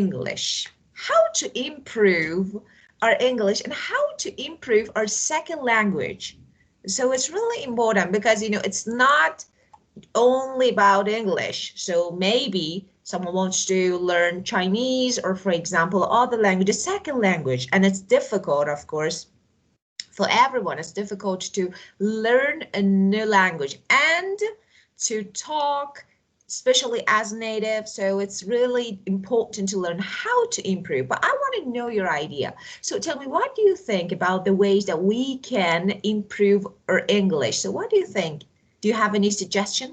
English. How to improve our English and how to improve our second language. So it's really important because, it's not only about English. So maybe someone wants to learn Chinese or, for example, other languages, second language, and it's difficult, of course, for everyone. It's difficult to learn a new language and to talk, especially as native. So it's really important to learn how to improve. But I want to know your idea. So tell me, what do you think about the ways that we can improve our English? So what do you think? Do you have any suggestion?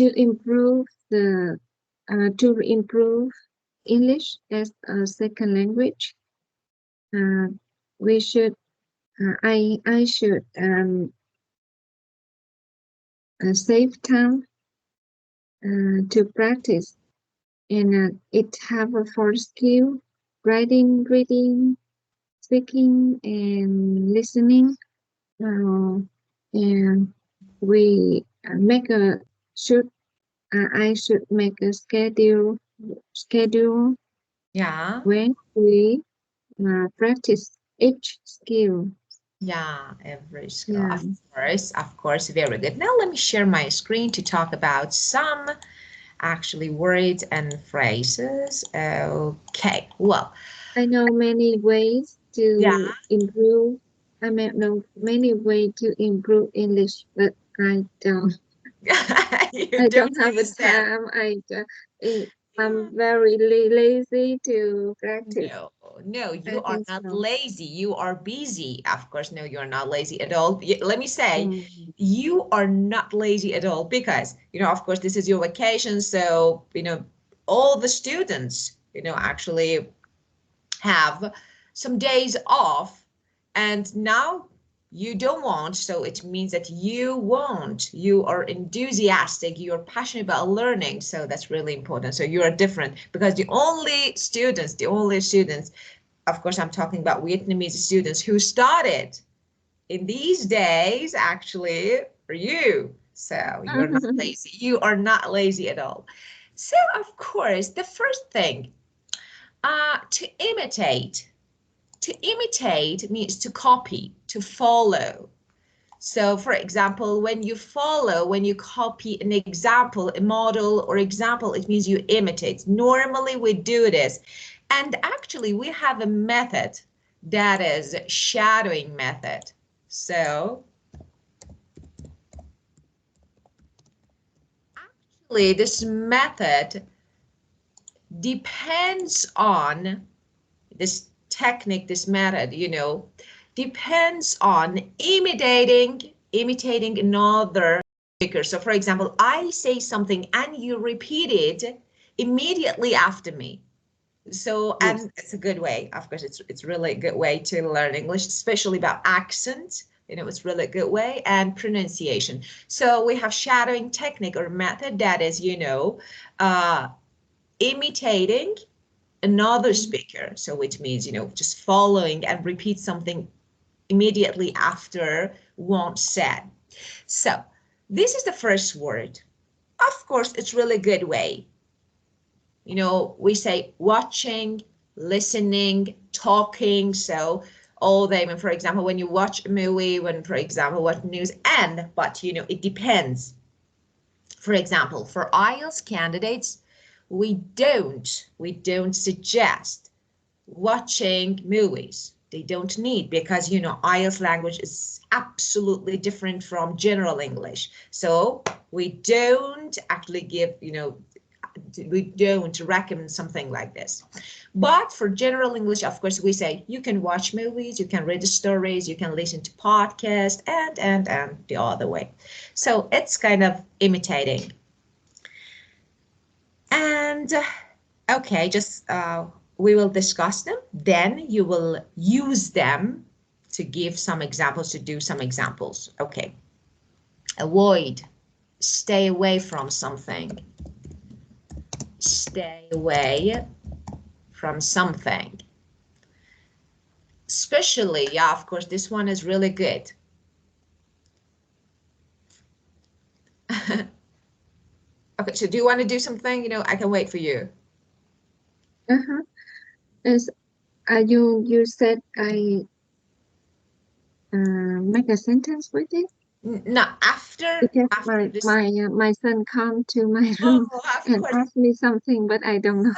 To improve English as a second language, we should I should save time to practice, and it have a four skill: writing, reading, speaking, and listening. And we make a should I should make a schedule Yeah. when we practice each skill. Yeah, every skill. Yeah. Of course, very good. Now let me share my screen to talk about some actually words and phrases. Okay, well. I know many ways Yeah. to improve. I know many ways to improve English, but I don't. You I don't don't have a use them. time. Yeah. I'm very lazy to practice. No, no, I you are think not so. lazy. You are busy. Of course, no, you're not lazy at all. Let me say, Mm. you are not lazy at all because, of course, this is your vacation. So, all the students, actually have some days off, and now you don't want, so it means that you want, you are enthusiastic, you're passionate about learning. So that's really important. So you are different because the only students, of course I'm talking about Vietnamese students who started in these days actually are you. So you're not lazy, you are not lazy at all. So of course the first thing, to imitate. To imitate means to copy, to follow. So for example, when you copy an example, a model or example, it means you imitate. Normally we do this. And actually we have a method that is shadowing method. So actually this method depends on this technique, this method, depends on imitating another speaker. So for example, I say something and you repeat it immediately after me. So, Yes. and it's a good way, of course, it's really a good way to learn English, especially about accent. It's really a good way, and pronunciation. So we have shadowing technique or method that is, uh, imitating another speaker. So which means, just following and repeat something immediately after one said. So this is the first word. Of course, it's really good way. We say watching, listening, talking. So all them, for example, when you watch a movie, when, for example, what news, but it depends. For example, for IELTS candidates, we don't suggest watching movies. They don't need, because IELTS language is absolutely different from general English. So we don't actually give, we don't recommend something like this. But for general English, of course, we say you can watch movies, you can read the stories, you can listen to podcasts, and the other way. So it's kind of imitating. And okay, just we will discuss them. Then you will use them to give some examples, to do some examples. Okay. Avoid, stay away from something. Stay away from something. Especially, yeah, of course, this one is really good. Okay, so do you want to do something? You know, I can wait for you. As you said, I make a sentence with it. No, after Because this. my son come to my room Oh, of and course. ask me something, but I don't know.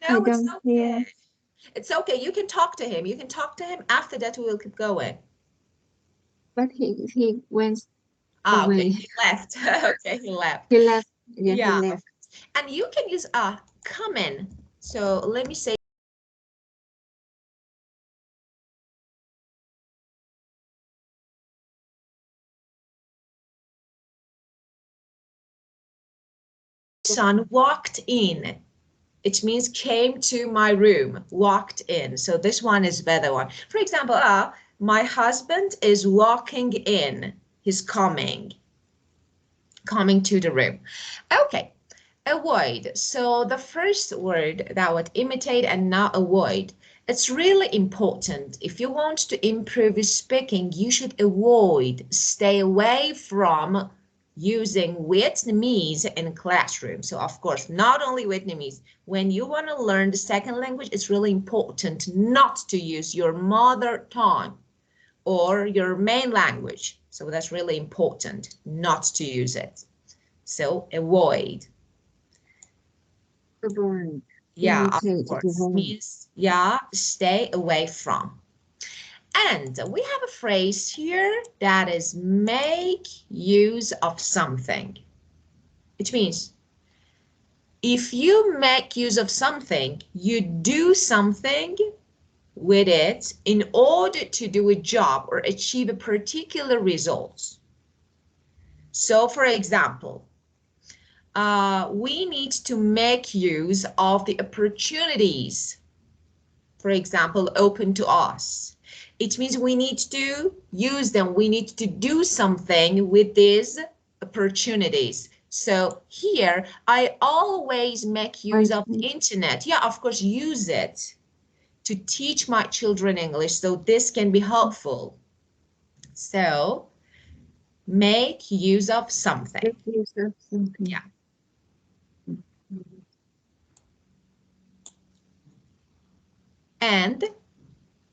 I No, it's don't hear. okay. It's okay. You can talk to him. You can talk to him. After that, we will keep going. But he went Ah, okay. away. He left. Okay, he left. He left. Yeah, he Yeah. left. And you can use come in. So let me say, son walked in. It means came to my room, walked in. So this one is better one. For example, my husband is walking in. He's coming to the room. Okay. Avoid. So the first word that would imitate and not avoid. It's really important. If you want to improve your speaking, you should avoid, stay away from using Vietnamese in classroom. So of course, not only Vietnamese. When you want to learn the second language, it's really important not to use your mother tongue or your main language. So that's really important not to use it. So avoid. Avoid. Yeah, of Imitate. course. Avoid. Means, yeah, stay away from. And we have a phrase here that is make use of something. It means if you make use of something, you do something with it in order to do a job or achieve a particular result. So, for example, we need to make use of the opportunities, for example, open to us. It means we need to use them. We need to do something with these opportunities. So here, I always make I use of the see. internet. Yeah, of course, use it to teach my children English. So this can be helpful. So make use of something. Make use of Yeah. something. And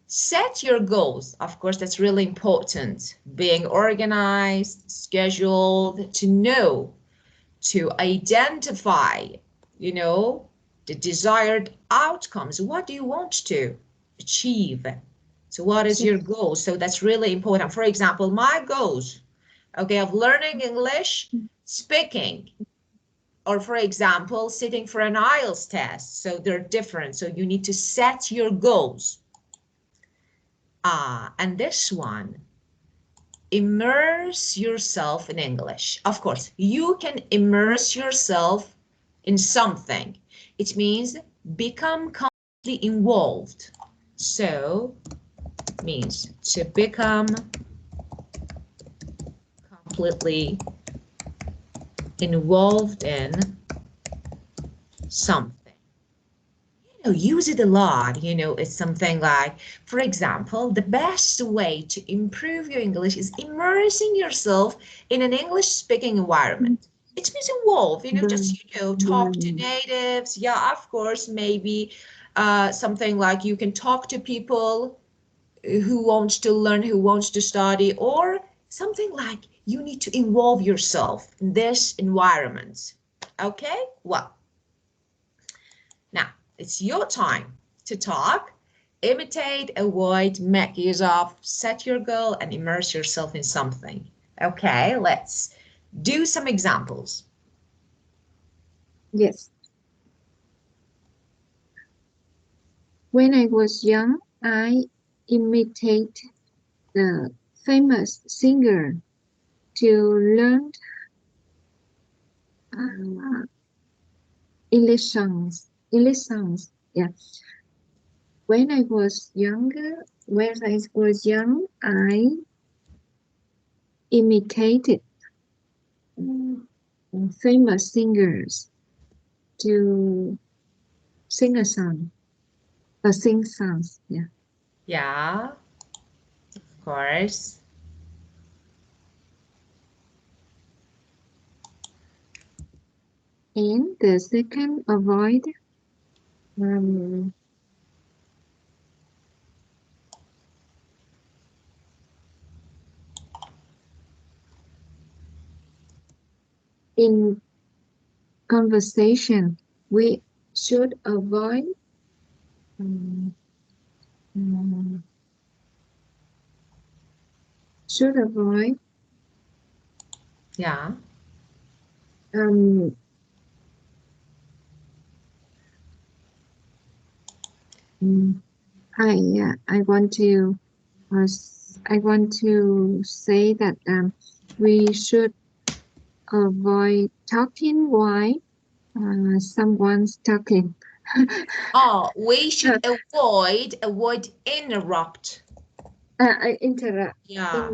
set your goals. Of course, that's really important. Being organized, scheduled, to know, to identify, you know, the desired outcomes. What do you want to achieve? So what is your goal? So that's really important. For example, my goals, okay, of learning English, speaking, or for example, sitting for an IELTS test. So they're different. So you need to set your goals. And this one, immerse yourself in English. Of course, you can immerse yourself in something. It means become completely involved. So, means to become completely involved in something. Use it a lot. It's something like, for example, the best way to improve your English is immersing yourself in an English speaking environment. It means involve, just, talk to natives. Yeah, of course, maybe something like you can talk to people who wants to learn, who wants to study, or something like you need to involve yourself in this environment. Okay, well, now, it's your time to talk, imitate, avoid, make use of, set your goal, and immerse yourself in something. Okay, let's do some examples. Yes. When I was young, I imitate the famous singer to learn uh, English songs. English songs. Yeah. When I was younger, when I was young, I imitated famous singers to sing a song or sing songs. Yeah. Yeah, of course. And the second, avoid. In conversation, we should avoid Yeah. I want to say that we should avoid talking while someone's talking. Oh, we should avoid interrupt. Interrupt. Yeah.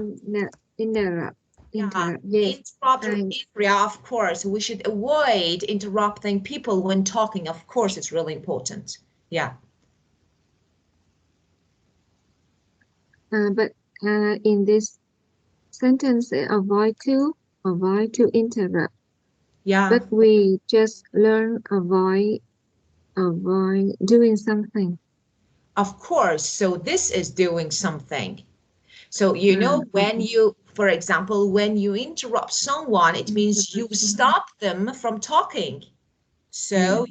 Interrupt. Yeah. Yes. Interrupt or area, of course. We should avoid interrupting people when talking. Of course, it's really important. Yeah. But in this sentence, avoid to interrupt. Yeah. But we just learn avoid doing something. Of course. So this is doing something. So, you know, when you, for example, when you interrupt someone, it means you stop them from talking. So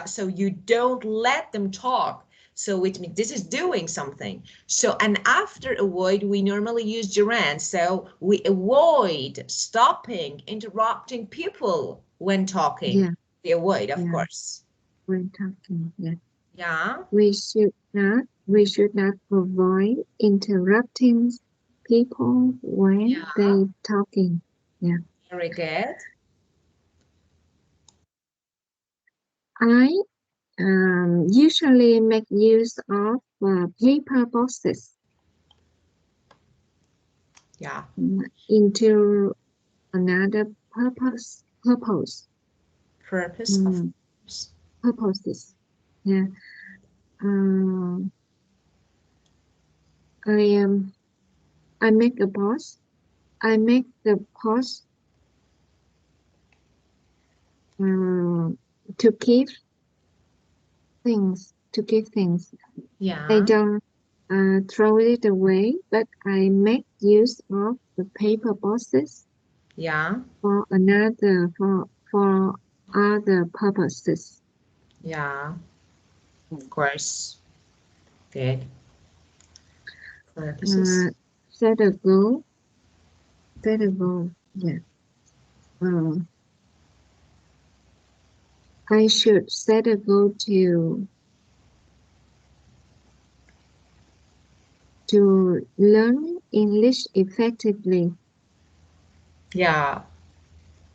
so you don't let them talk. So it means this is doing something. So, and after avoid, we normally use gerund. So we avoid stopping, interrupting people when talking. Yeah. We avoid, of course. When talking, yeah. Yeah. We should not avoid interrupting people when they talking. Yeah. Very good. I usually make use of paper boxes. Yeah. Into another purpose. Purpose of Purposes. Yeah. I make a box. I make the box to give things. Yeah. I don't throw it away, but I make use of the paper boxes. Yeah. For other purposes. Yeah. Of course. Good. Purposes. Set a goal. Yeah. I should set a goal to learn English effectively. Yeah.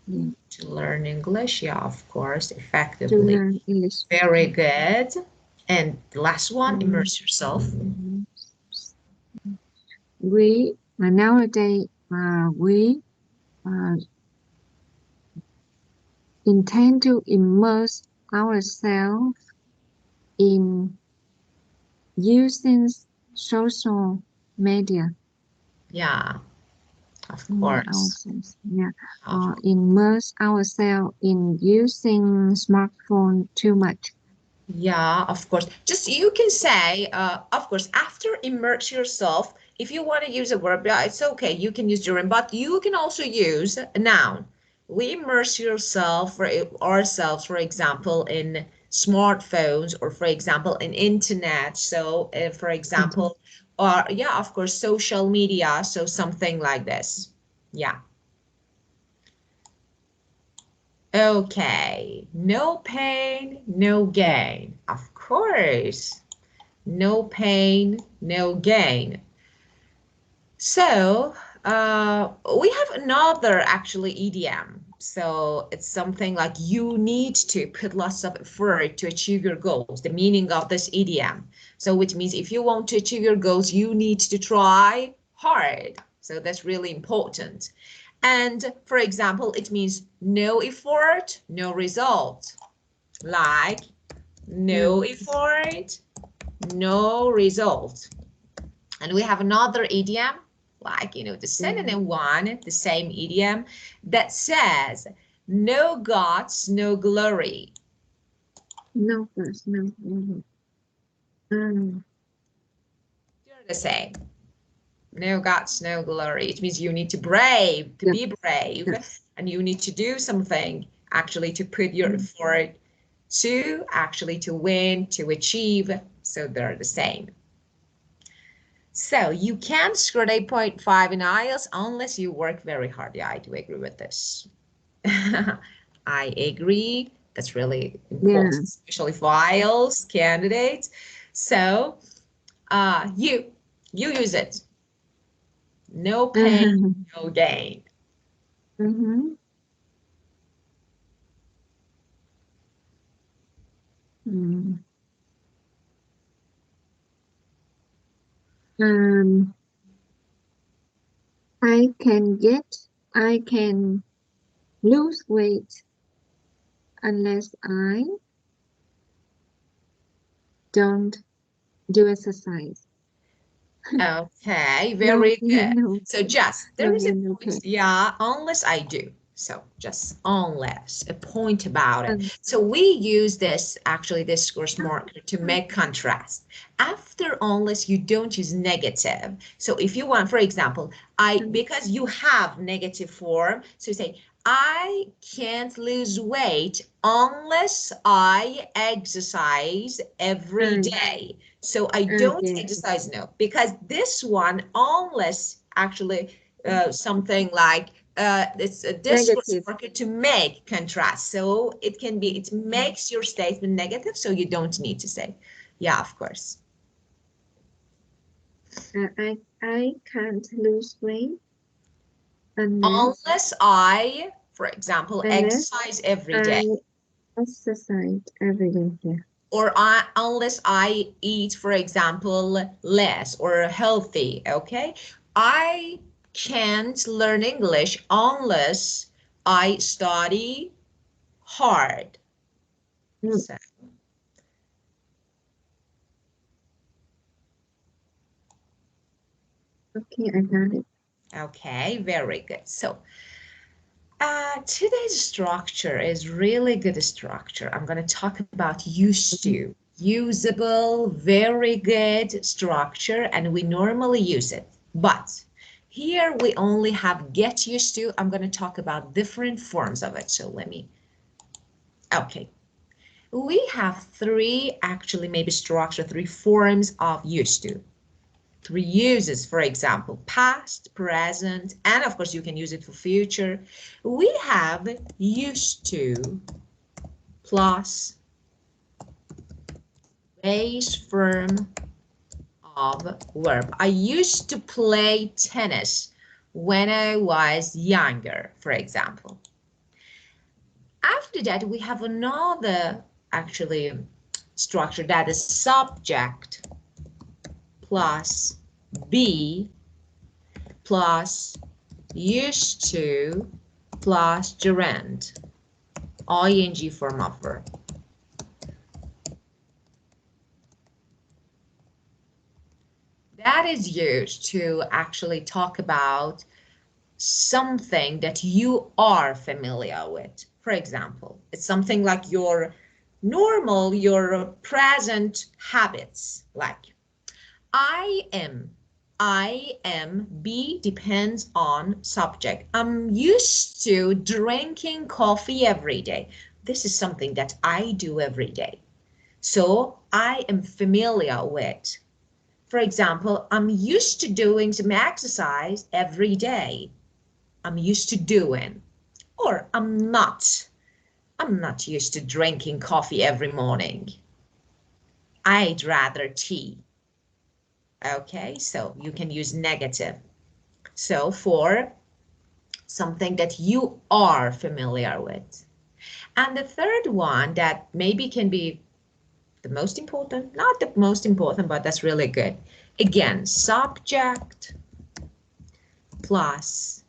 Yeah. To learn English, yeah, of course, To effectively. learn English. Very good. And the last one, immerse yourself. We nowadays we intend to immerse ourselves in using social media. Yeah, of course. Yeah. Immerse ourselves in using smartphone too much. Yeah, of course. Just you can say, of course, after immerse yourself, if you want to use a verb, yeah, it's okay. You can use gerund, but you can also use a noun. We immerse yourself for ourselves, for example, in smartphones or, for example, in internet. So, for example, or yeah, of course, social media. So something like this. Yeah. Okay, no pain, no gain. Of course, no pain, no gain. So we have another actually idiom. So it's something like you need to put lots of effort to achieve your goals. The meaning of this idiom. So which means if you want to achieve your goals, you need to try hard. So that's really important. And for example, it means no effort, no result. Like no effort, no result. And we have another idiom, like, you know, the synonym one, the same idiom that says No gods, no glory. No first, no. They're the same. No gods, no glory. It means you need to brave, to Yes. be brave, Yes. and you need to do something actually to put your effort to actually to win, to achieve. So they're the same. So you can't score 8.5 in IELTS unless you work very hard. Yeah, I do agree with this. I agree. That's really important, Yeah. especially for IELTS candidates. So you use it. No pain, no gain. Mm-hmm. Um, I can lose weight unless I don't do exercise. Okay, No, very yeah, good. no, So just, there is a again, okay. point, yeah, unless I do. So just unless, a point about it. Um, So we use this, actually this course marker to make contrast. After unless, you don't use negative. So if you want, for example, because you have negative form, so you say, I can't lose weight unless I exercise every day. So I don't yeah, exercise, no, because this one, unless actually something like it's a discourse negative. marker to make contrast. So it can be, it makes your statement negative, so you don't need to say, yeah, of course. I can't lose weight Unless I, for example, unless exercise every I day. exercise every day. Yeah. Or unless I eat, for example, less or healthy, okay? I can't learn English unless I study hard. So, Okay, I got it. okay, very good. So, today's structure is really good structure. I'm going to talk about used to, usable, very good structure, and we normally use it. But here we only have get used to. I'm going to talk about different forms of it. So let me, okay. We have three, actually maybe structure, three forms of used to. Three uses, for example, past, present, and of course you can use it for future. We have used to plus base form of verb. I used to play tennis when I was younger, for example. After that, we have another actually structure that is subject plus be plus used to plus gerund, ing form of verb. That is used to actually talk about something that you are familiar with. For example, it's something like your normal, your present habits, like I am. I am, be depends on subject. I'm used to drinking coffee every day. This is something that I do every day. So I am familiar with. For example, I'm used to doing some exercise every day. I'm used to doing. Or I'm not. I'm not used to drinking coffee every morning. I'd rather tea. Okay, so you can use negative. So for something that you are familiar with. And the third one that maybe can be the most important, not the most important, but that's really good. Again, subject plus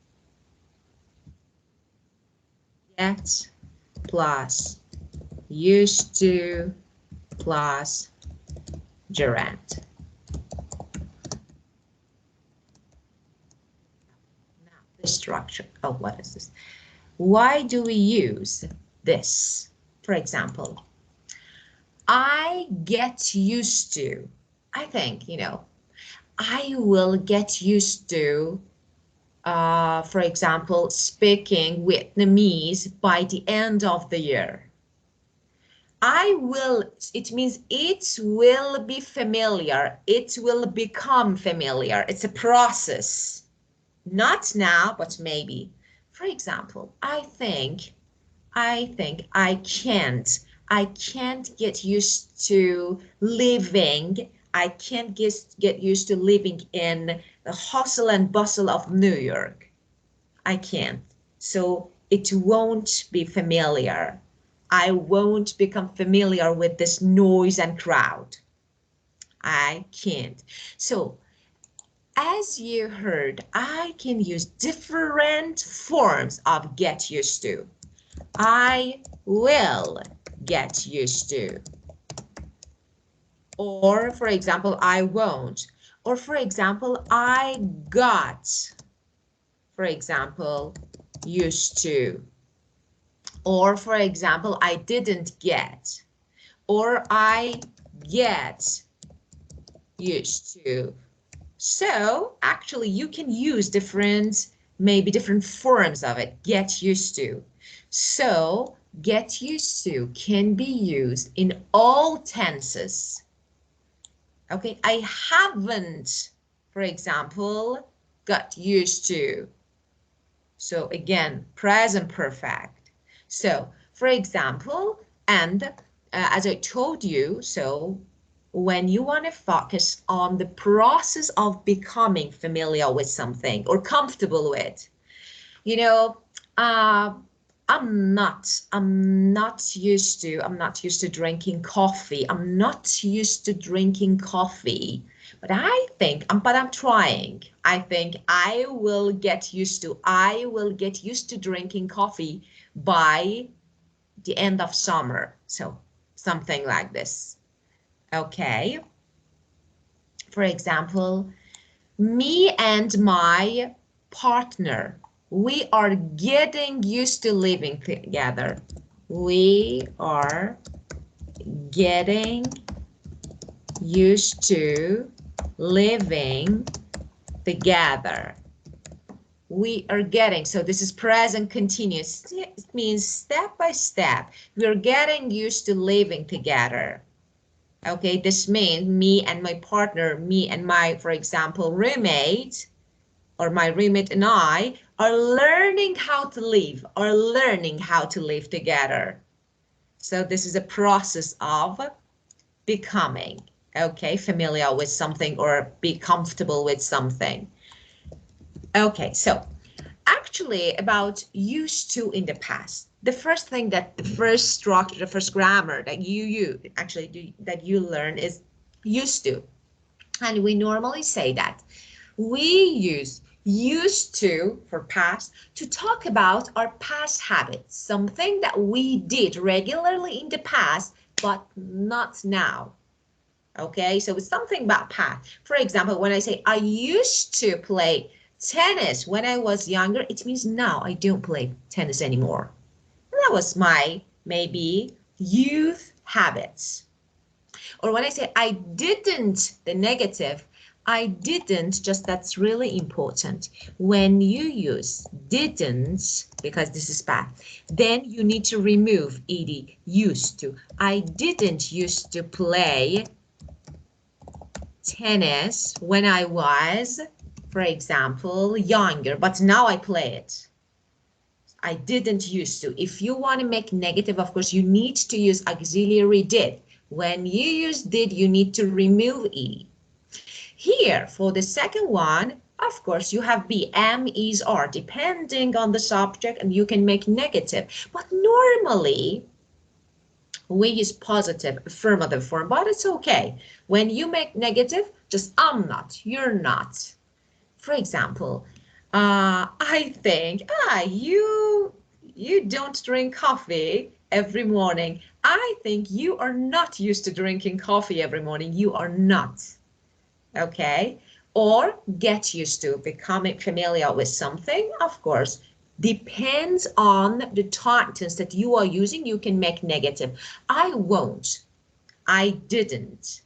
get plus used to plus gerund. Now the structure. Oh, what is this? Why do we use this? For example, I get used to. I think, I will get used to, for example, speaking Vietnamese by the end of the year. I will, it means it will be familiar. It will become familiar. It's a process. Not now, but maybe. For example, I think I can't get used to living. I can't get used to living in the hustle and bustle of New York. I can't. So it won't be familiar. I won't become familiar with this noise and crowd. I can't. So as you heard, I can use different forms of get used to. I will get used to. Or, for example, I won't. Or, for example, I got, for example, used to. Or, for example, I didn't get. Or I get used to. So, actually, you can use maybe different forms of it. Get used to. So, get used to can be used in all tenses. Okay, I haven't, for example, got used to. So again, present perfect. So, for example, and as I told you, so when you want to focus on the process of becoming familiar with something or comfortable with, uh, I'm not used to drinking coffee. I'm not used to drinking coffee, but I'm trying. I think I will get used to drinking coffee by the end of summer. So something like this. Okay. For example, me and my partner, we are getting used to living together. We are getting used to living together. We are getting, so this is present continuous. It means step by step. We are getting used to living together. Okay, this means me and my partner, me and my, for example, roommate, or my roommate and I are learning how to live together. So this is a process of becoming, okay, familiar with something or be comfortable with something. Okay, so actually about used to in the past, the first thing that the first structure, the first grammar that you learn is used to. And we normally say that we use used to for past to talk about our past habits, something that we did regularly in the past, but not now. Okay, so it's something about past. For example, when I say I used to play tennis when I was younger, it means now I don't play tennis anymore. That was my maybe youth habits. Or when I say I didn't, the negative, I didn't, just that's really important. When you use didn't, because this is bad, then you need to remove ed, used to. I didn't used to play tennis when I was, for example, younger, but now I play it. I didn't used to. If you want to make negative, of course, you need to use auxiliary did. When you use did, you need to remove ed. Here, for the second one, of course, you have be, am, is, are, depending on the subject, and you can make negative. But normally, we use positive, affirmative form, but it's okay. When you make negative, just I'm not, you're not. For example, I think, you don't drink coffee every morning. I think you are not used to drinking coffee every morning. You are not. Okay? Or get used to becoming familiar with something. Of course, Depends on the tense that you are using, you can make negative. I won't. I didn't.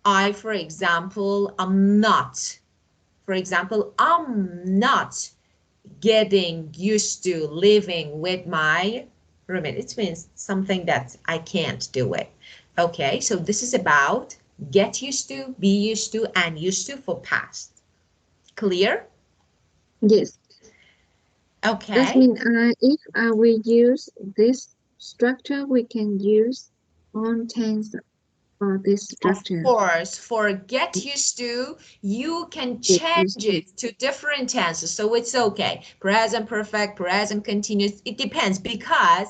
I, for example, am not. For example, I'm not getting used to living with my roommate. It means something that I can't do it. Okay, so this is about get used to, be used to, and used to for past. Clear? Yes. Okay. That means if we use this structure, we can use on tense for this structure. Of course, for get used to, you can change it to different tenses, so it's okay. Present perfect, present continuous, it depends, because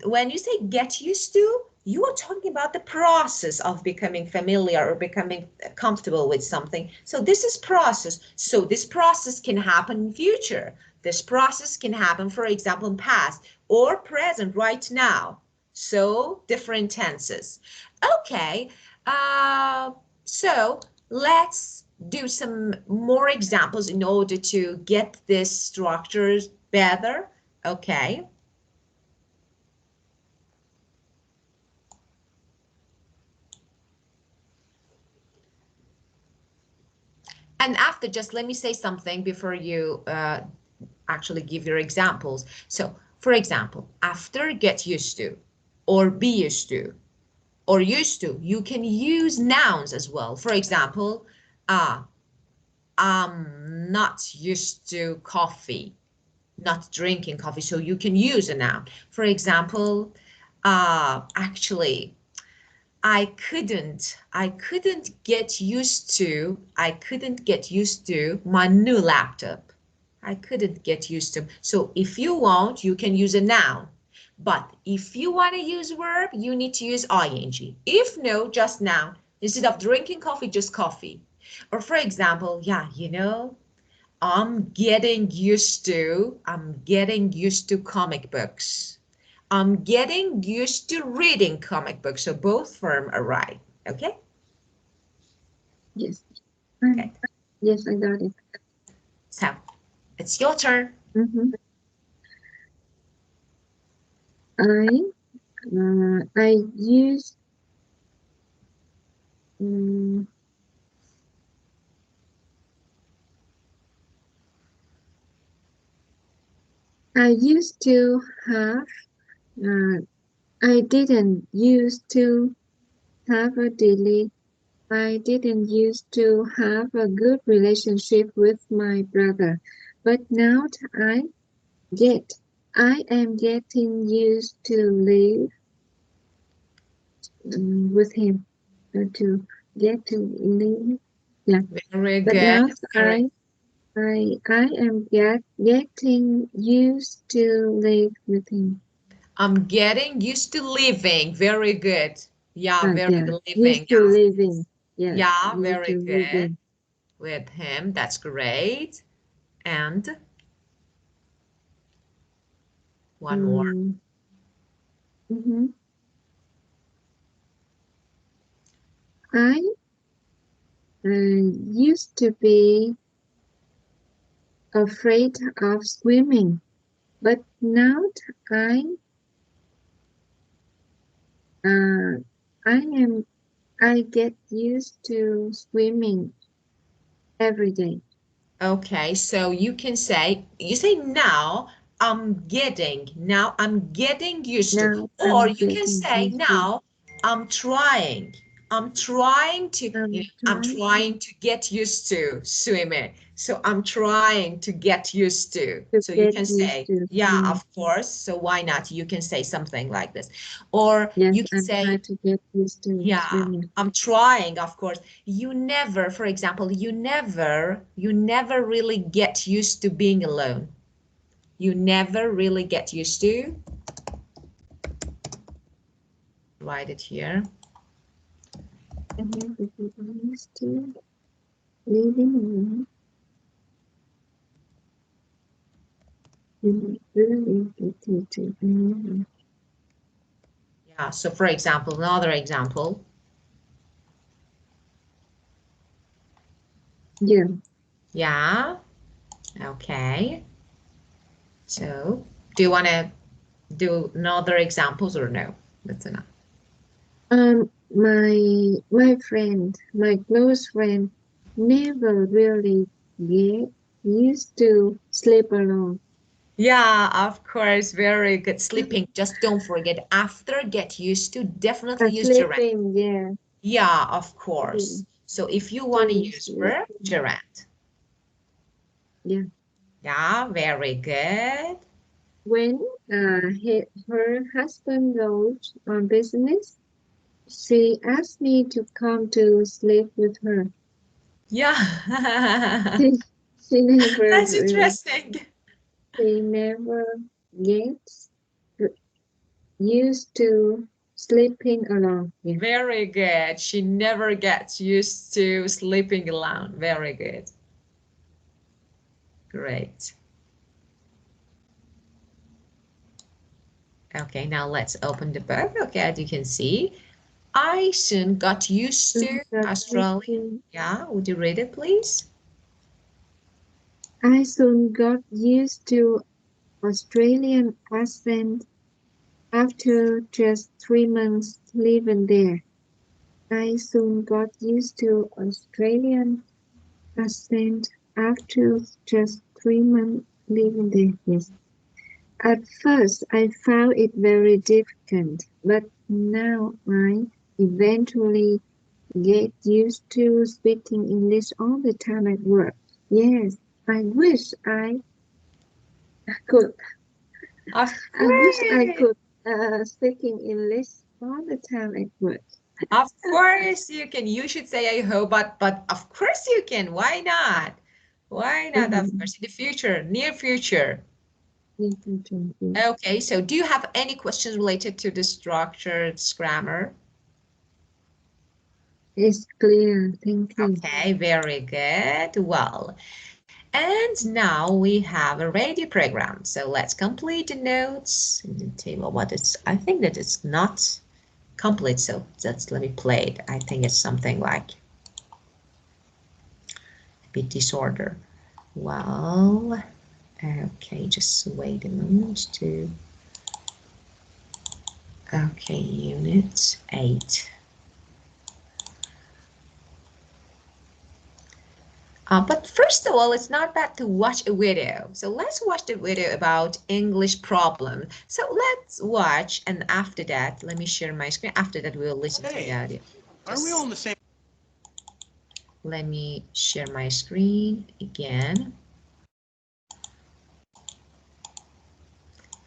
when you say get used to, you are talking about the process of becoming familiar or becoming comfortable with something. So this is process. So this process can happen in future. This process can happen, for example, in past or present right now. So different tenses. Okay, so let's do some more examples in order to get this structures better. Okay. And after, just let me say something before you actually give your examples. So, for example, after get used to, or be used to, or used to, you can use nouns as well. For example, I'm not used to coffee, not drinking coffee. So you can use a noun. For example, actually, I couldn't get used to my new laptop. I couldn't get used to. So if you want, you can use a noun. But if you want to use verb, you need to use ing. If no, just noun. Instead of drinking coffee, just coffee. Or for example, yeah, I'm getting used to comic books. I'm getting used to reading comic books. So both form are right. Okay? Yes. Okay. Yes, I got it. So it's your turn. I use I used to have I didn't used to have a daily I didn't used to have a good relationship with my brother, but now I am getting used to live with him, to get to live. Yeah, Very but good. now I am getting used to live with him. I'm getting used to living. Very good. Yeah, very Yeah, good. Living. used to living. Yes, Yeah, used very to good. living. With him. That's great. And one more. Mm-hmm. I used to be afraid of swimming, but now I uh, I am I get used to swimming every day. Okay, so you say now I'm getting used to, Now or I'm you can getting say used to. now I'm trying. I'm trying to, I'm I'm trying trying to get used to swimming. So I'm trying to get used to. to So you get can used say, to yeah, swimming. of course. So why not? You can say something like this. Or Yes, you can I'm say, trying to get used to yeah, swimming. I'm trying, of course. You never, for example, you never really get used to being alone. You never really get used to. Write it here. I never get used to living alone. You really get used to living. Yeah, so for example, another example. Yeah. Yeah, okay. So do you want to do another examples or no? That's enough. My friend, my close friend, never really get used to sleep alone. Yeah, of course, very good. Sleeping, just don't forget after get used to, definitely use gerund. Sleeping, yeah. Yeah, of course. So if you want to use verb, Sleeping, gerund. yeah. Yeah, very good. When her husband goes on business, she asked me to come to sleep with her. Yeah, She, she never that's interesting. she never gets used to sleeping alone. Yeah. Very good. She never gets used to sleeping alone. Very good. Great. Okay, now let's open the book. Okay, as you can see, I soon got used to Got used Australian. to- Yeah, would you read it, please? I soon got used to Australian accent after just 3 months living there. I soon got used to Australian accent after just 3 months living there. Yes. At first, I found it very difficult, but now I eventually get used to speaking English all the time at work. Yes, I wish could. Of I wish I course. could speaking English all the time at work. Of course you can. You should say I hope, but of course you can. Why not? Why not? Of Mhm. course, in the future, near future. Yes, yes. Okay, so do you have any questions related to the structured grammar? It's clear. Thank you. Okay, very good. Well, and now we have a radio program. So let's complete the notes in the table. What is, I think that it's not complete. So let me play it. I think it's something like a bit disorder. Well, okay, just wait a moment to, okay, unit 8. But first of all, it's not bad to watch a video. So let's watch the video about English problem. So let's watch, and after that, let me share my screen. After that, we'll listen to the audio. Aren't we all in the same? Let me share my screen again.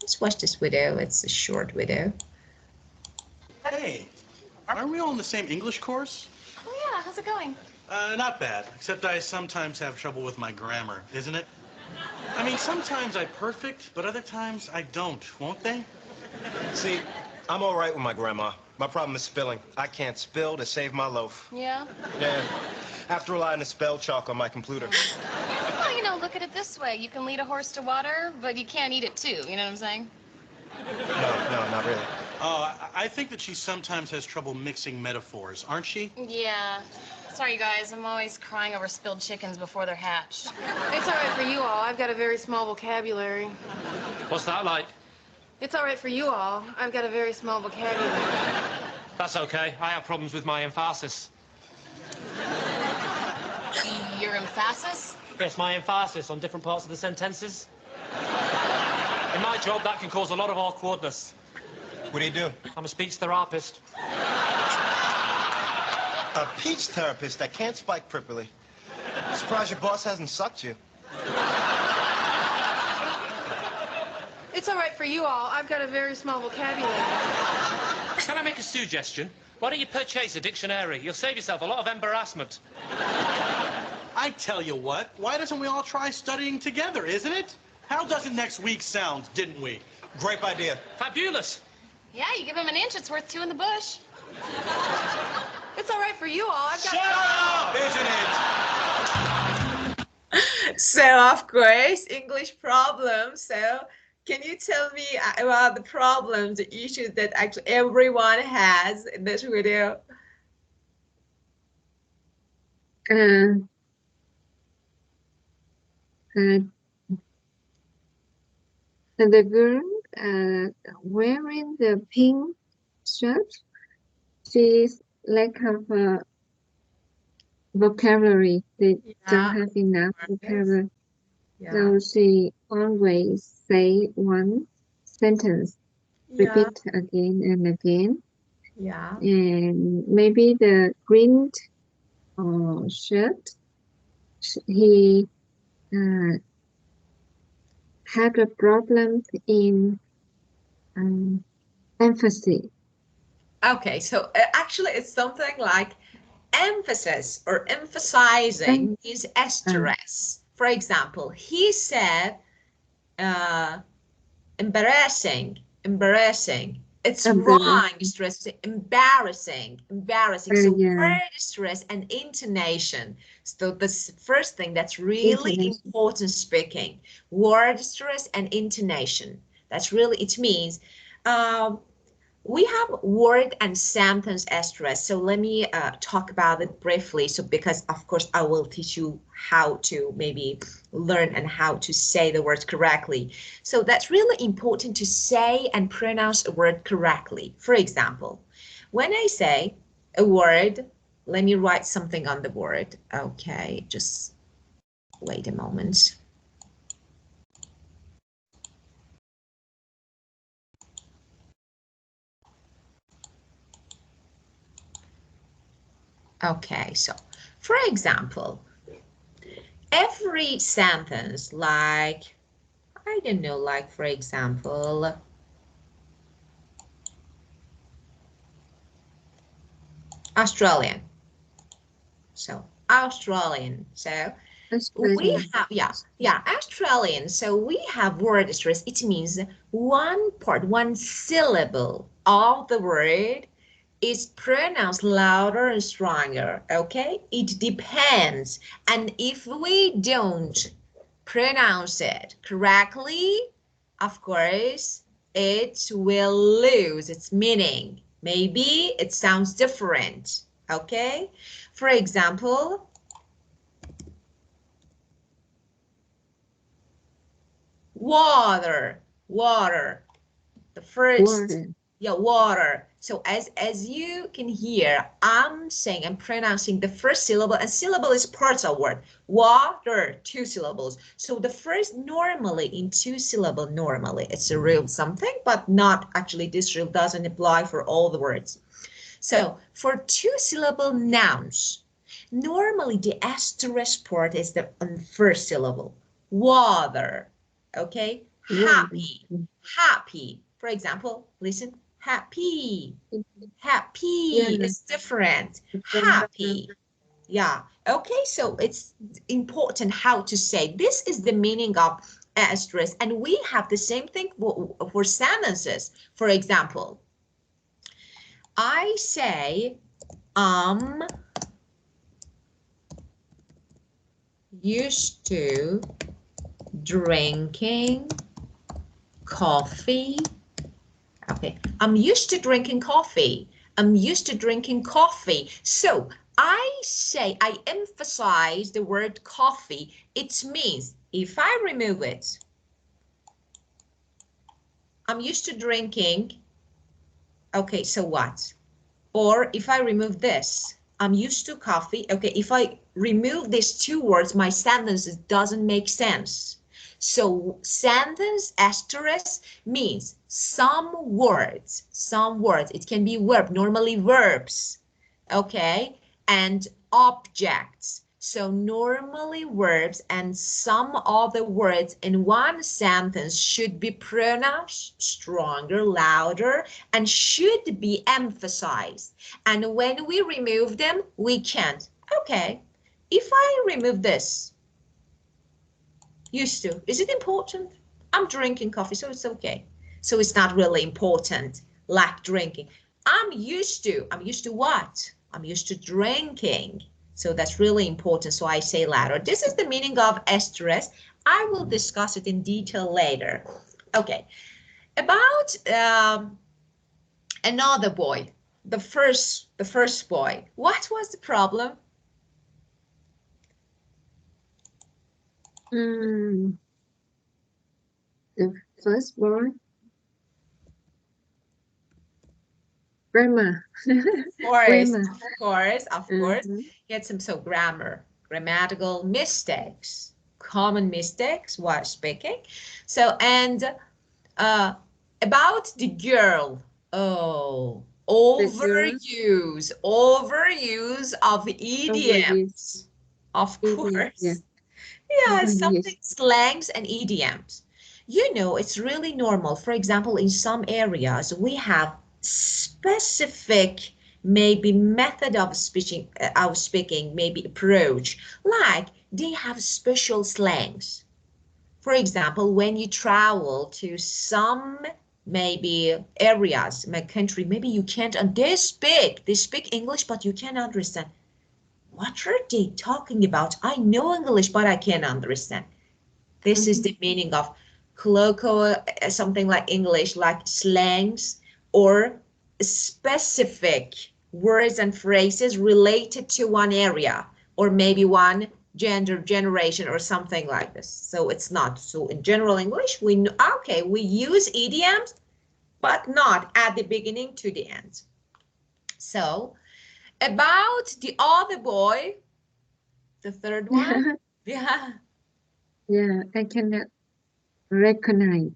Let's watch this video. It's a short video. Hey, aren't we all in the same English course? Oh yeah, how's it going? Not bad, except I sometimes have trouble with my grammar, isn't it? I mean, sometimes I perfect, but other times I don't, won't they? See, I'm all right with my grandma. My problem is spelling. I can't spell to save my loaf. Yeah? Yeah. After relying on spell chalk on my computer. Well, you know, look at it this way. You can lead a horse to water, but you can't eat it too. You know what I'm saying? No, not really. I think that she sometimes has trouble mixing metaphors, aren't she? Yeah. Sorry, guys. I'm always crying over spilled chickens before they're hatched. It's all right for you all. I've got a very small vocabulary. What's that like? It's all right for you all. I've got a very small vocabulary. That's okay. I have problems with my emphasis. Your emphasis? Yes, my emphasis on different parts of the sentences. In my job, that can cause a lot of awkwardness. What do you do? I'm a speech therapist. A peach therapist that can't spike properly. Surprised your boss hasn't sucked you. It's all right for you all. I've got a very small vocabulary. Can I make a suggestion? Why don't you purchase a dictionary? You'll save yourself a lot of embarrassment. I tell you what, why doesn't we all try studying together, isn't it? How doesn't next week sound, didn't we? Great idea. Fabulous. Yeah, you give him an inch, it's worth two in the bush. It's all right for you all. I've got... Shut up, isn't it? So of course, English problems. So can you tell me about the problems, the issues that actually everyone has in this video? Uh, uh, And the girl wearing the pink shirt, she's lack of vocabulary. They don't have enough vocabulary. Yeah. So she always say one sentence, repeat again and again. Yeah. And maybe the green shirt, he had a problem in emphasis. Okay, so actually it's something like emphasis or emphasizing is stress. For example, he said embarrassing. It's wrong, stress, embarrassing. So word stress and intonation. So this first thing that's really important speaking, word stress and intonation. That's really, it means we have word and sentence stress. So let me talk about it briefly. So because of course I will teach you how to maybe learn and how to say the word correctly. So that's really important to say and pronounce a word correctly. For example, when I say a word, let me write something on the board. Okay, just wait a moment. Okay, so for example, every sentence, like, I don't know, like for example, Australian. So Australian. So we have, Australian. So we have word stress. It means one part, one syllable of the word is pronounced louder and stronger, okay? It depends. And if we don't pronounce it correctly, of course, it will lose its meaning. Maybe it sounds different, okay? For example, water. The first, water. So as you can hear, I'm pronouncing the first syllable, and syllable is part of word. Water, 2 syllables. So the first, normally in 2 syllable, normally it's a real something, but not actually, this rule doesn't apply for all the words. So for 2 syllable nouns, normally the asterisk part is the first syllable. Water, okay? Happy. For example, listen, happy is different. Happy, yeah. Okay, so it's important how to say. This is the meaning of asterisk, and we have the same thing for sentences. For example, I say used to drinking coffee. Okay, I'm used to drinking coffee. So I say, I emphasize the word coffee. It means if I remove it, I'm used to drinking. Okay, so what? Or if I remove this, I'm used to coffee. Okay, if I remove these 2 words, my sentence doesn't make sense. So sentence asterisk means some words, it can be verb, normally verbs, okay, and objects. So normally verbs and some other words in one sentence should be pronounced stronger, louder, and should be emphasized. And when we remove them, we can't. Okay, if I remove this, used to, is it important? I'm drinking coffee, so it's okay. So it's not really important, like drinking. I'm used to what? I'm used to drinking. So that's really important. So I say louder. This is the meaning of asterisk. I will discuss it in detail later. Okay, about another boy, the first boy. What was the problem? first word. Grammar. Grammar. Of course. Mhm. Get some grammar, grammatical mistakes, common mistakes while speaking. So, and about the girl. Oh, The girl. overuse of Overuse. idioms. Of Idiom. Yeah. course. Yeah, something Overuse. slangs and idioms. You know, it's really normal. For example, in some areas, we have specific maybe method of speaking, maybe approach. Like they have special slangs. For example, when you travel to some maybe areas, my country, maybe you can't, and they speak English, but you can't understand. What are they talking about? I know English, but I can't understand. This is the meaning of colloquial, something like English, like slangs or specific words and phrases related to one area or maybe one gender, generation, or something like this. So it's not. So in general English, we use idioms, but not at the beginning to the end. So about the other boy, the third one, yeah. Yeah, I cannot recognize.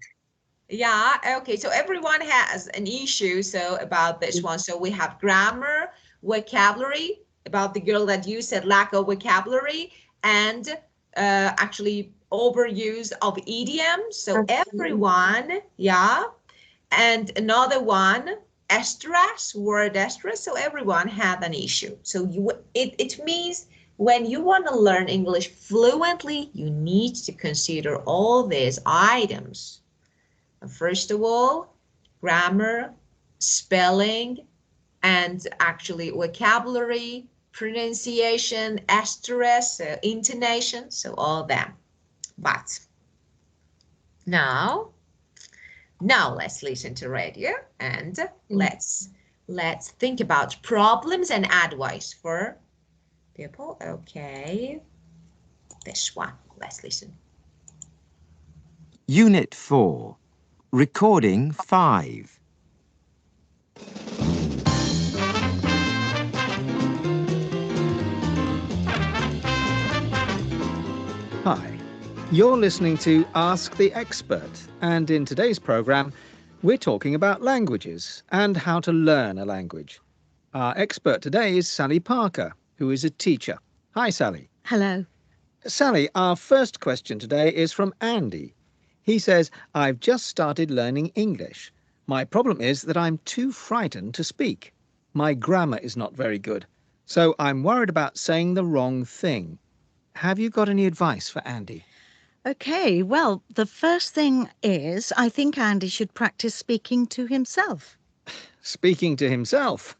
Yeah, okay, so everyone has an issue so about this one. So we have grammar, vocabulary, about the girl that you said lack of vocabulary, and actually overuse of idioms. So everyone, yeah, and another one, estrus, word estrus. So everyone had an issue. So it means when you want to learn English fluently, you need to consider all these items. First of all, grammar, spelling, and actually vocabulary, pronunciation, stress, intonation, so all that. But now let's listen to radio and let's think about problems and advice for people. Okay, this one, let's listen. Unit 4. Recording 5. Hi, you're listening to Ask the Expert, and in today's programme, we're talking about languages and how to learn a language. Our expert today is Sally Parker, who is a teacher. Hi, Sally. Hello. Sally, our first question today is from Andy. He says, I've just started learning English. My problem is that I'm too frightened to speak. My grammar is not very good, so I'm worried about saying the wrong thing. Have you got any advice for Andy? Okay, well, the first thing is I think Andy should practice speaking to himself. Speaking to himself?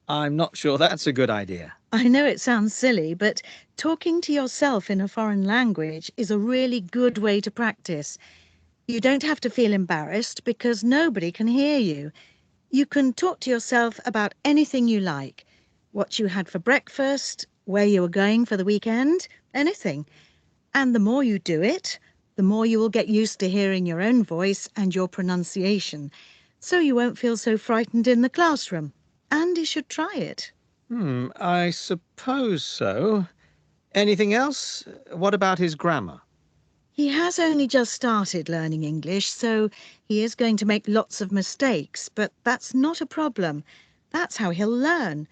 I'm not sure that's a good idea. I know it sounds silly, but talking to yourself in a foreign language is a really good way to practice. You don't have to feel embarrassed because nobody can hear you. You can talk to yourself about anything you like. What you had for breakfast, where you were going for the weekend, anything. And the more you do it, the more you will get used to hearing your own voice and your pronunciation. So you won't feel so frightened in the classroom. Andy should try it. I suppose so. Anything else? What about his grammar? He has only just started learning English, so he is going to make lots of mistakes, but that's not a problem. That's how he'll learn.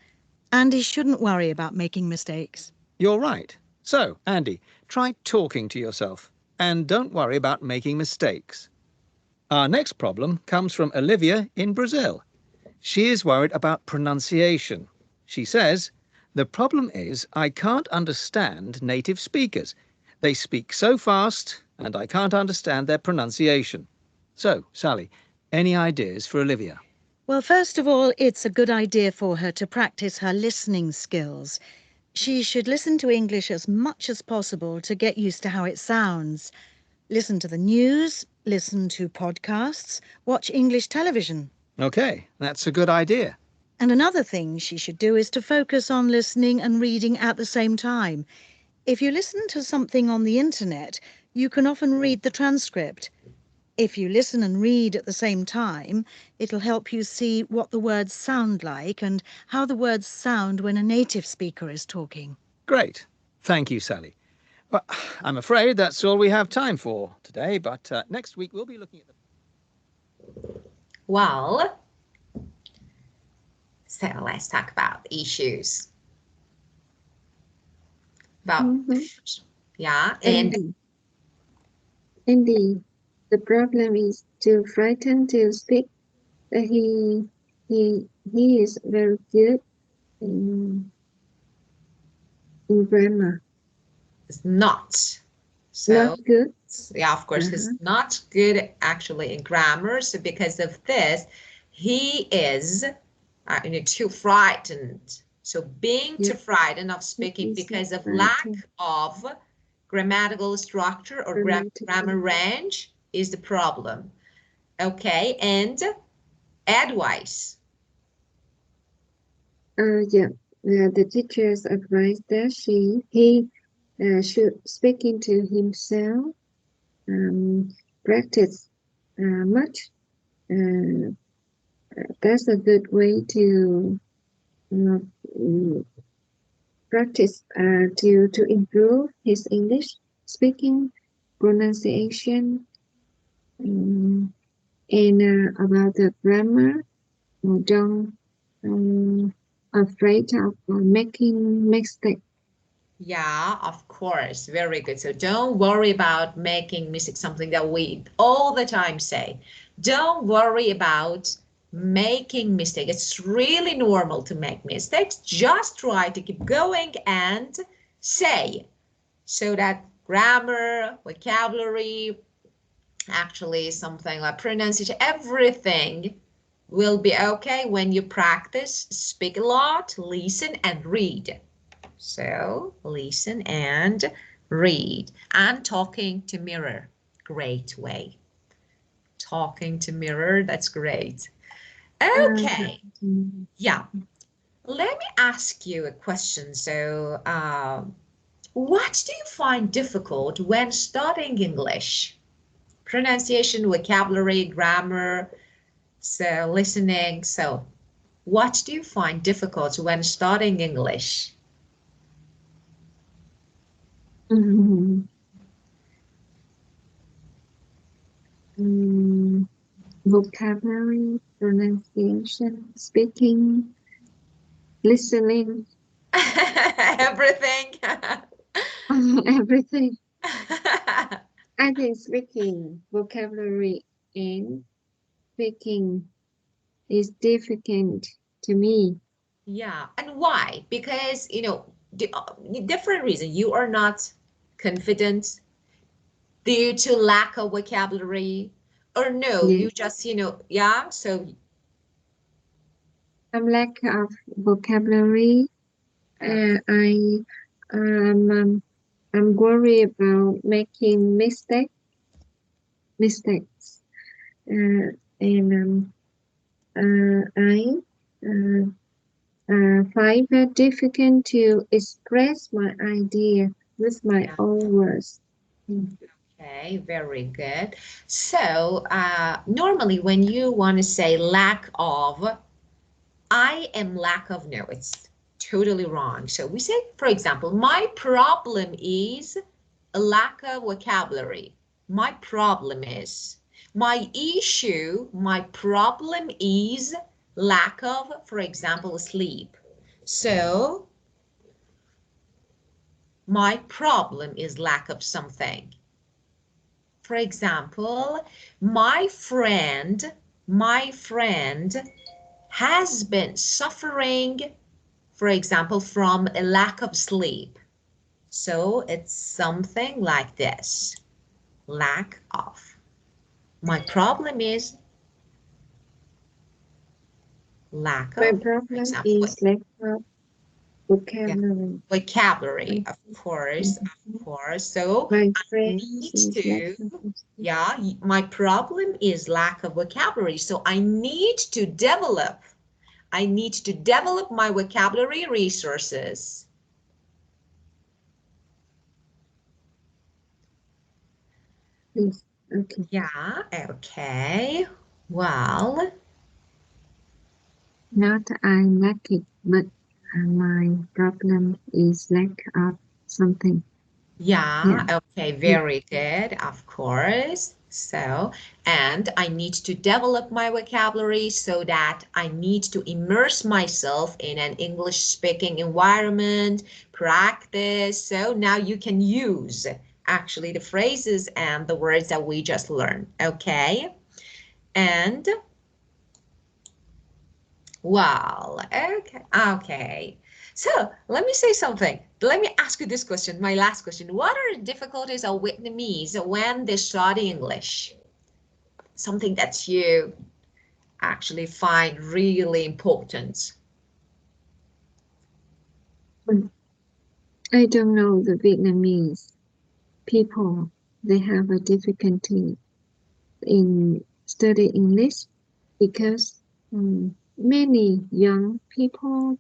Andy shouldn't worry about making mistakes. You're right. So, Andy, try talking to yourself and don't worry about making mistakes. Our next problem comes from Olivia in Brazil. She is worried about pronunciation. She says, the problem is I can't understand native speakers. They speak so fast and I can't understand their pronunciation. So, Sally, any ideas for Olivia? Well, first of all, it's a good idea for her to practice her listening skills. She should listen to English as much as possible to get used to how it sounds. Listen to the news, listen to podcasts, watch English television. OK, that's a good idea. And another thing she should do is to focus on listening and reading at the same time. If you listen to something on the internet, you can often read the transcript. If you listen and read at the same time, it'll help you see what the words sound like and how the words sound when a native speaker is talking. Great. Thank you, Sally. Well, I'm afraid that's all we have time for today, but next week we'll be looking at the... Well, so let's talk about issues. About, yeah, and Andy, the problem is too frightened to speak. He is very good in grammar. it's not. So, Not good. yeah, of course, he's not good actually in grammar. So because of this, he is too frightened. So being too frightened of speaking because of lack of grammatical structure or grammar range is the problem. Okay, and advice. The teachers advised that he should speak into himself, practice much. That's a good way to practice to improve his English speaking, pronunciation, and about the grammar. Don't afraid of making mistakes. Yeah, of course. Very good. So don't worry about making mistakes, something that we all the time say. Don't worry about making mistakes. It's really normal to make mistakes. Just try to keep going and say, so that grammar, vocabulary, actually something like pronunciation, everything will be okay when you practice, speak a lot, listen and read. So listen and read. And talking to mirror, great way. Talking to mirror, that's great. Okay, yeah. Let me ask you a question. So what do you find difficult when studying English? Pronunciation, vocabulary, grammar, so listening. So what do you find difficult when studying English? Vocabulary, pronunciation, speaking, listening. Everything. Everything. I think speaking, vocabulary, and speaking is difficult to me. Yeah, and why? Because, different reason. You are not confident due to lack of vocabulary, or no, you just, yeah, so. I'm lack of vocabulary. I'm worried about making mistakes. And I find it difficult to express my idea with my own words. Okay, very good. So normally when you want to say lack of, I am lack of, no, it's totally wrong. So we say, for example, my problem is a lack of vocabulary. My problem is. My issue, my problem is lack of, for example, sleep. So my problem is lack of something. For example, my friend has been suffering, for example, from a lack of sleep. So it's something like this, lack of. My problem is lack of. My problem is lack of vocabulary. Yeah. Vocabulary, of course. So my I need to, yeah, my problem is lack of vocabulary. So I need to develop my vocabulary resources. Yes. Okay. Yeah, okay. Well, Not I lack it, but my problem is lack of something. Yeah. yeah, okay, Yeah. very good, of course. So, and I need to develop my vocabulary so that I need to immerse myself in an English speaking environment, practice. So now you can use actually the phrases and the words that we just learned. Okay. And well, okay, okay. So let me say something. Let me ask you this question, my last question. What are the difficulties of Vietnamese when they study English? Something that you actually find really important. I don't know the Vietnamese people. They have a difficulty in study English because many young people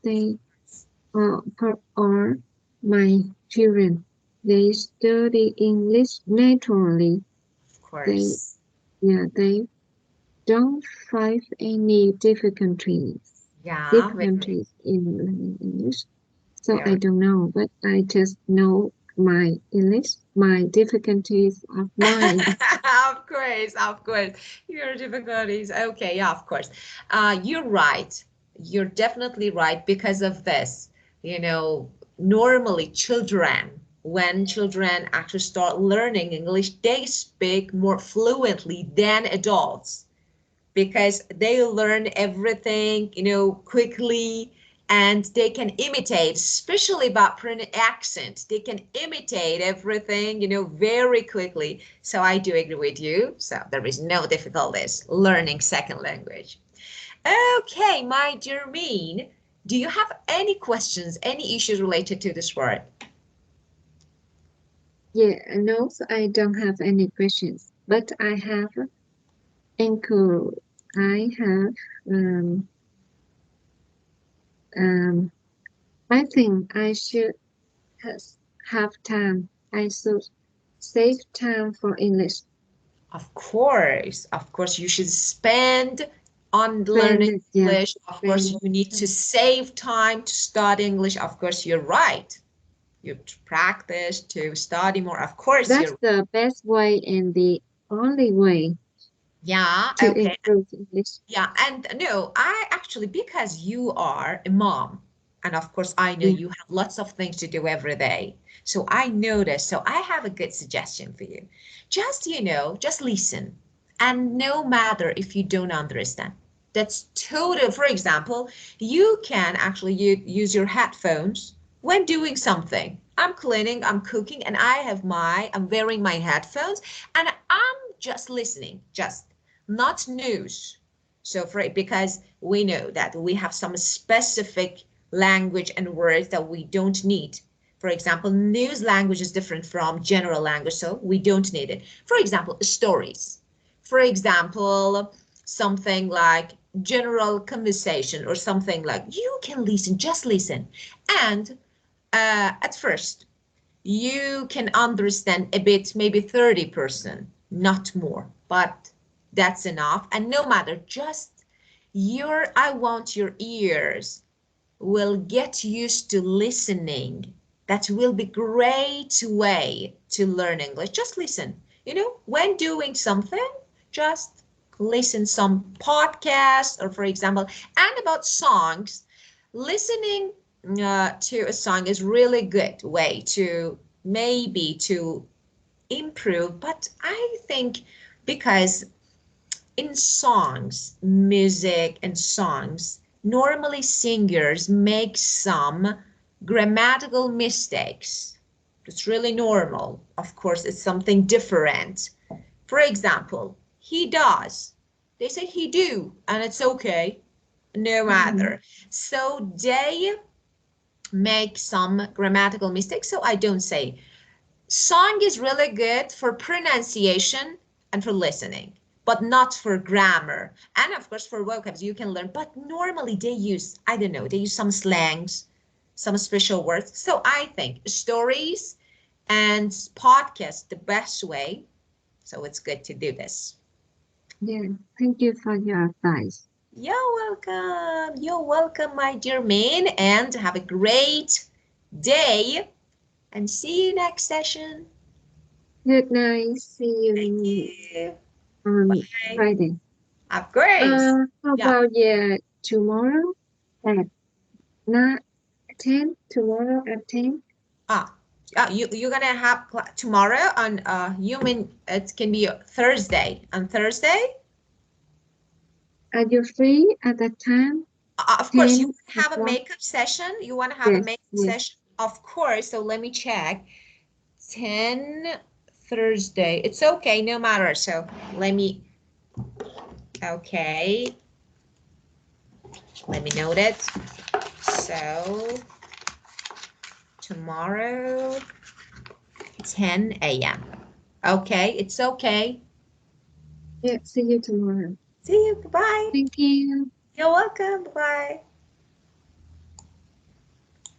or my children they study English naturally. Of They course. they don't find any Yeah, very, difficulties in learning English. So I very. don't know, but I just know my English, my difficulties of mine. Of course, of course. Your difficulties. Okay, yeah, of course. You're right. You're definitely right because of this. You know, normally children, when children actually start learning English, they speak more fluently than adults because they learn everything, you know, quickly and they can imitate, especially about accent. They can imitate everything, you know, very quickly. So I do agree with you. So there is no difficulties learning second language. Okay, my dear Mean, do you have any questions, any issues related to this word? Yeah, no, so I don't have any questions, but I have anchor. I have um um. I think I should has, have time. I should save time for English. Of course, you should spend on learning Spend yeah, English. Of course, spend you need to time. save time to study English. Of course, you're right. You practice to study more. Of course, That's you're, the best way and the only way yeah, to okay. improve English. Yeah, and no, I actually, because you are a mom, and of course, I know Yeah. you have lots of things to do every day. So I know this. So I have a good suggestion for you. Just, you know, just listen. And no matter if you don't understand, that's total. For example, you can actually use your headphones when doing something. I'm cleaning, I'm cooking, and I'm wearing my headphones, and I'm just listening, just not news. So because we know that we have some specific language and words that we don't need. For example, news language is different from general language, so we don't need it. For example, stories. For example, something like general conversation or something like you can listen, just listen. And at first, you can understand a bit, maybe 30%, not more, but that's enough. And no matter, just I want your ears will get used to listening. That will be great way to learn English. Just listen. You know, when doing something, just listen some podcasts or for example, and about songs, listening to a song is really good way to maybe to improve. But I think because in songs, music and songs, normally singers make some grammatical mistakes. It's really normal. Of course, it's something different. For example, he does. They say he do, and it's okay, no Mhm. matter. So they make some grammatical mistakes. So I don't say song is really good for pronunciation and for listening, but not for grammar. And of course, for vocabs, you can learn, but normally they use, I don't know, they use some slangs, some special words. So I think stories and podcasts, the best way, So it's good to do this. Yeah, thank you for your advice. You're welcome. You're welcome, my dear Min, and have a great day. And see you next session. Good night. See you on Bye. Friday. Of course. How about tomorrow at 10? Tomorrow at 10? You're gonna have tomorrow on you mean it can be Thursday. On Thursday? Are you free at that time? Of course, you have a makeup session. You want to have a makeup session? Of course. So let me check. 10 Thursday. It's okay, no matter. So let me, okay. Let me note it. So tomorrow, 10 a.m. Okay, it's okay. Yeah, see you tomorrow. See you. Bye-bye. Thank you. You're welcome. Bye-bye.